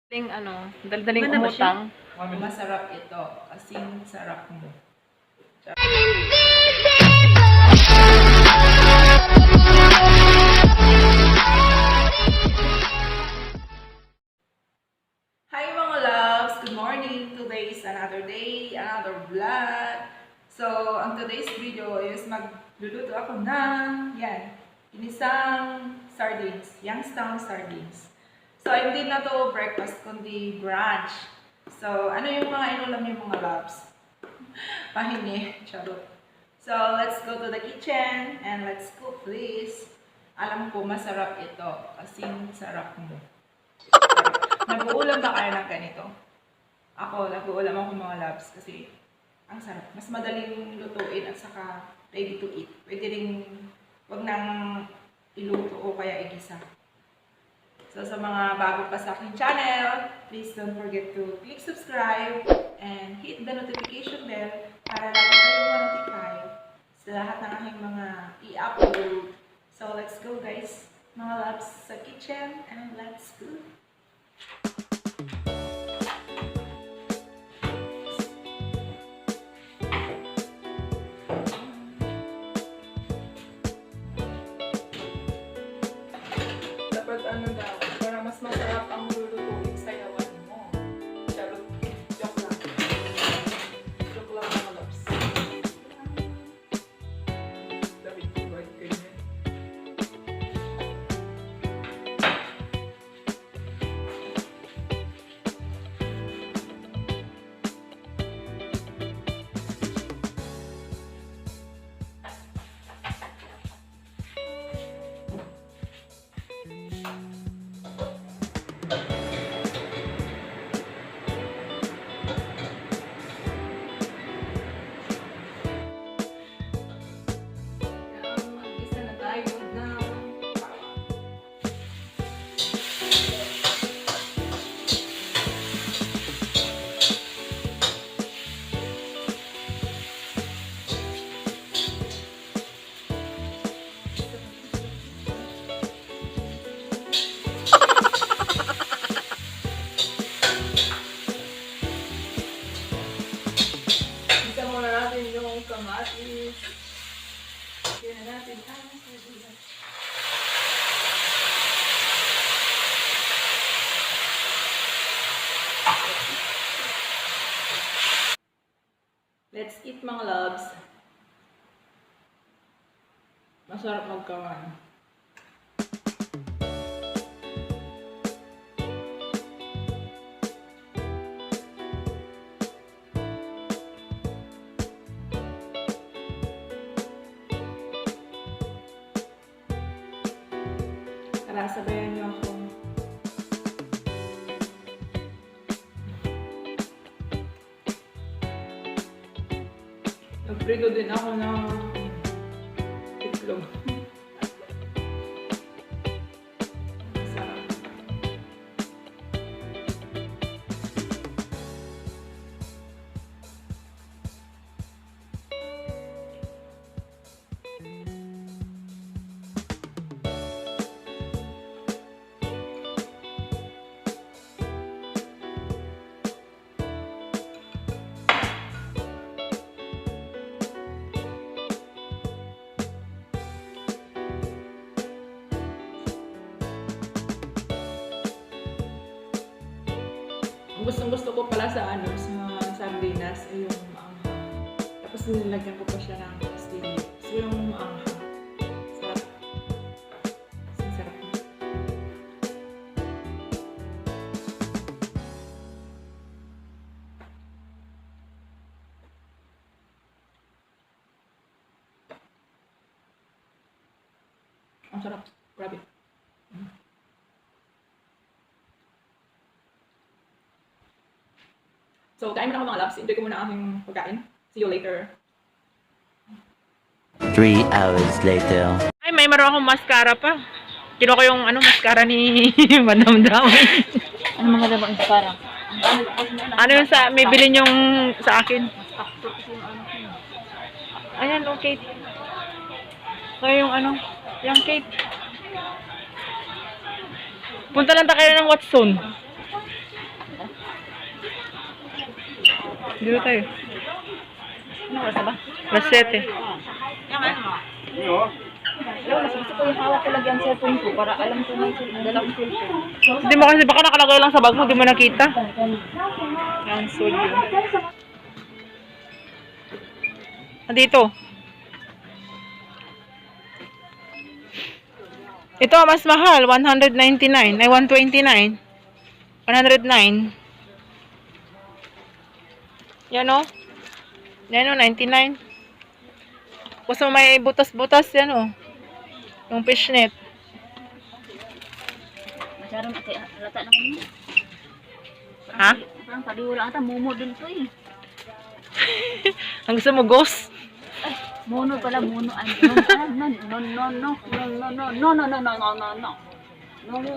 Daling Ano ba siya? umutang. Masarap ito. Kasing sarap mo. Hi mga loves! Good morning! Today is another day, another vlog. So, ang today's video is magluluto ako ng, inisang sardines, Youngstown sardines. So, hindi na to breakfast, kundi brunch. So, ano yung mga inulam niyo mga loves? Pahini, charot. So, let's go to the kitchen and let's cook this. Alam ko masarap ito, kasing sarap mo. Nag-uulam ba kayo ng ganito? Ako, nag-uulam ako mga loves kasi ang sarap. Mas madaling lutuin at saka ready to eat. Pwede rin wag nang iluto o kaya igisa. So sa mga bago pa sa aking channel, please don't forget to click subscribe and hit the notification bell para lagi kayong ma-notify sa lahat ng aking mga i-upload. So let's go guys, mga loves sa kitchen and let's go! Dapat ano daw, para mas masarap ang lulutuin sa yawan mo. Charot, joke lang. Joke lang mga loves. Dapat word ganyan. Mag-isa na tayo na. Isa muna natin yung kamatis. Kaya natin ang sardinas. Let's eat mga loves. Masarap magkawan. Tara, sabayan niyo ako. Nagprito din ako ng itlog. Masarap. Gustong-gusto ko pala sa sa sardinas ay yung maanghang. Tapos nilagyan ko pa siya ng sili. So yung maanghang. Sarap. Sarap. Ang sarap. Grabe. So, kain muna ako mga loves. Enjoy ko muna ang aking pagkain. See you later. 3 hours later. Ay, may meron akong mascara pa. Kinuha ko yung mascara ni Madam Dami. Ano mga dabang mascara? Ano yung may bilin yung sa akin? Ayan, okay. So, yung yung Kate. Punta lang tayo ng Watson. Dito tayo. Ano oras na ba? Alas 7. Wala, mas gusto ko yung hawak ko lagi ang cellphone ko para alam ko may dalang cellphone. Hindi mo kasi baka nakalagay lang sa bag mo, di mo nakita. Cancel yun. Dito. Ito, mas mahal. 199. Ay, 129. 109. Yan o. Yan o, 99. Gusto mo may butas-butas yan o. Yung fishnet. Masyadong lata naman mo. Ha? Parang paliwala ata, momo din to eh. Ang gusto mo, ghost? Mono pala, mono. No,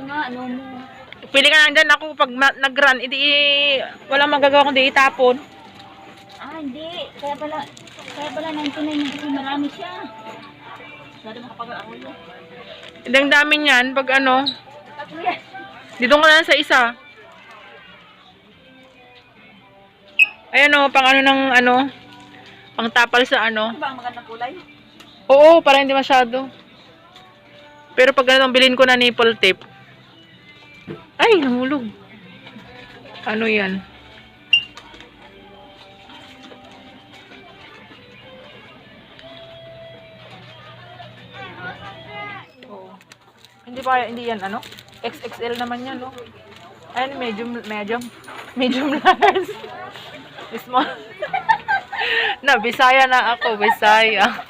nga, no mo. Pili ka lang dyan ako pag nag-run, walang magagawa kundi itapon. Ah, hindi. Kaya pala 99 yung kasi marami siya. Masyado makapag-aaral yun. Hindi ang dami niyan pag ano. Tatlo yan. Dito ko lang sa isa. Ayan o, pang ano ng ano. Pang tapal sa ano. Ano ba ang magandang kulay? Oo, para hindi masyado. Pero pag ganitong bilhin ko na nipple tape. Ay, nahulog. Ano yan? Oo. Hindi yan ano? XXL naman yan, no? Ayan, medium large. Small. Na, Bisaya na ako, Bisaya.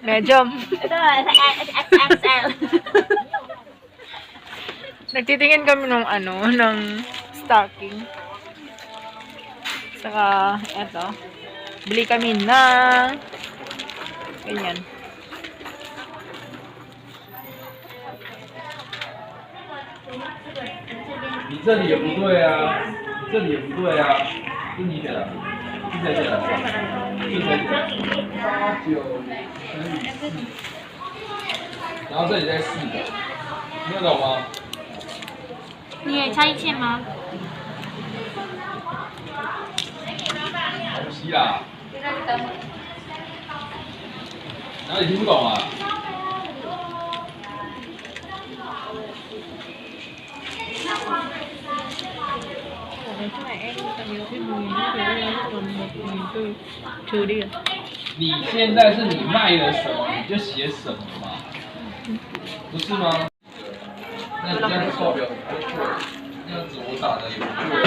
Medium. Ito, XXL. Nagtitingin kami ng ano, ng stocking. Saka, eto. Bili kami ng ganyan. 你这里也不对啊，你这里也不对啊，是你写的，是谁写的？是谁写的？8、9乘以4，然后这里再4个，听得懂吗？你也差1000吗？东西啦，然后你听不懂啊？你现在是你卖了什么，你就写什么嘛，不是吗？那你这样子报表很不对，那样子我打的也不对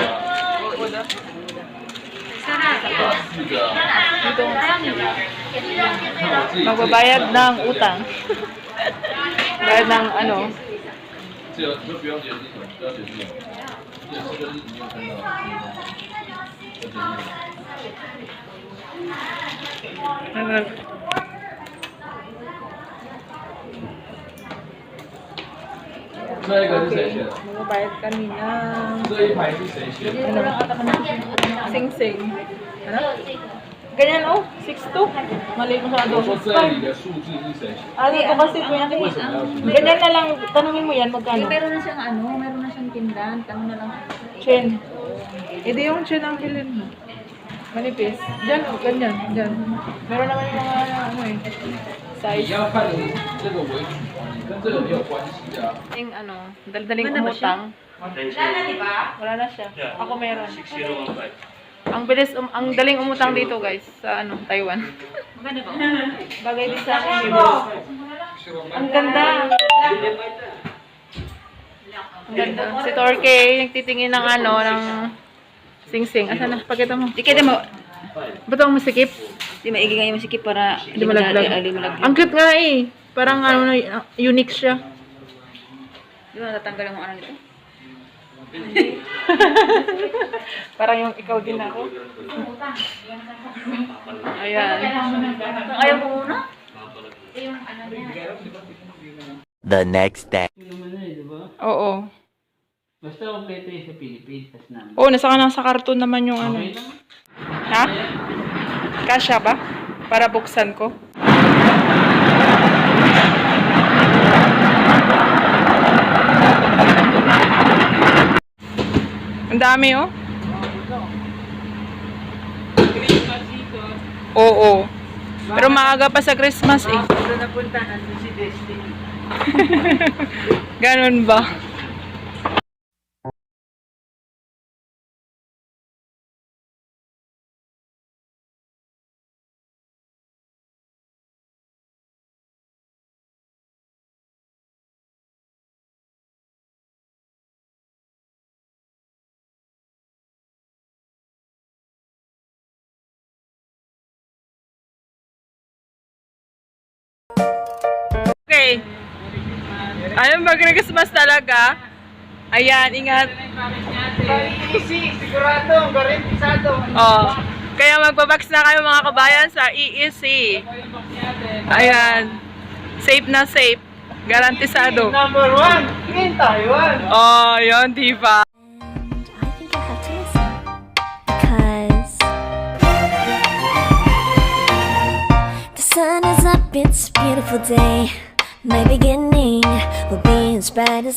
啊。打4个啊，看我自己。 Magbabayad ng utang. Bayad ng ano. 这个你就不用解释什么，不要解释什么，解释就是你有看到的。这一个是谁写的？ Magbabayad kami ng 这一排是谁写的？ sing-sing. Ano? Ganyan oh, 6'2". Mali ko sa 我说 adobo. 这里的数字是谁写的？ Ano ito kasi为什么要写？ ganyan na lang, tanungin mo yan magkano. Meron na siyang ano, meron na siyang tindahan. Tanong na lang. Chin. Ito yung chin ang bilhin mo. Manipis. Diyan oh, ganyan. Diyan. Meron naman yung mga ano eh. 你 Size. 要看的这个为主，你跟这个没有关系啊。 Yung ano, daldaling umutang. Wala na siya. Ako meron. Ang bilis, ang daling umutang dito guys, sa ano, Taiwan. Maganda ba? Bagay din sa akin dito. Ang ganda. Ang ganda. Si Torque, nagtitingin ng ano, ng sing-sing. Asan na? Pakita mo. Di kaya mo, Ba't ako masikip? di maigi nga yung masikip para Hindi malaglag. Ang cute nga eh. Parang ano, unique siya. Di ba natatanggal ang ano nito? Parang yung ikaw din ako. Ayan. Ayaw ko muna. The next day. Oo. Basta kompleto yung sa Philippines, tas namin. Oo, nasa karton naman yung ano. Okay lang. Ha? Kasya ba? Para buksan ko. Ang dami oh. Oo. Pero maaga pa sa Christmas eh. Ito napunta, nandun si Destiny. Ganun ba? Okay. Ayun, mag-Christmas talaga. Ayan, ingat. Easy, sigurado, garantisado. Oh. Kaya magbabox na kayo mga kabayan sa EEC. Ayan. Safe na safe. Garantisado. Number 1 in Taiwan. Oh, yun, diba? I think I have to listen because the sun is up, it's a beautiful day. My beginning will be as bright as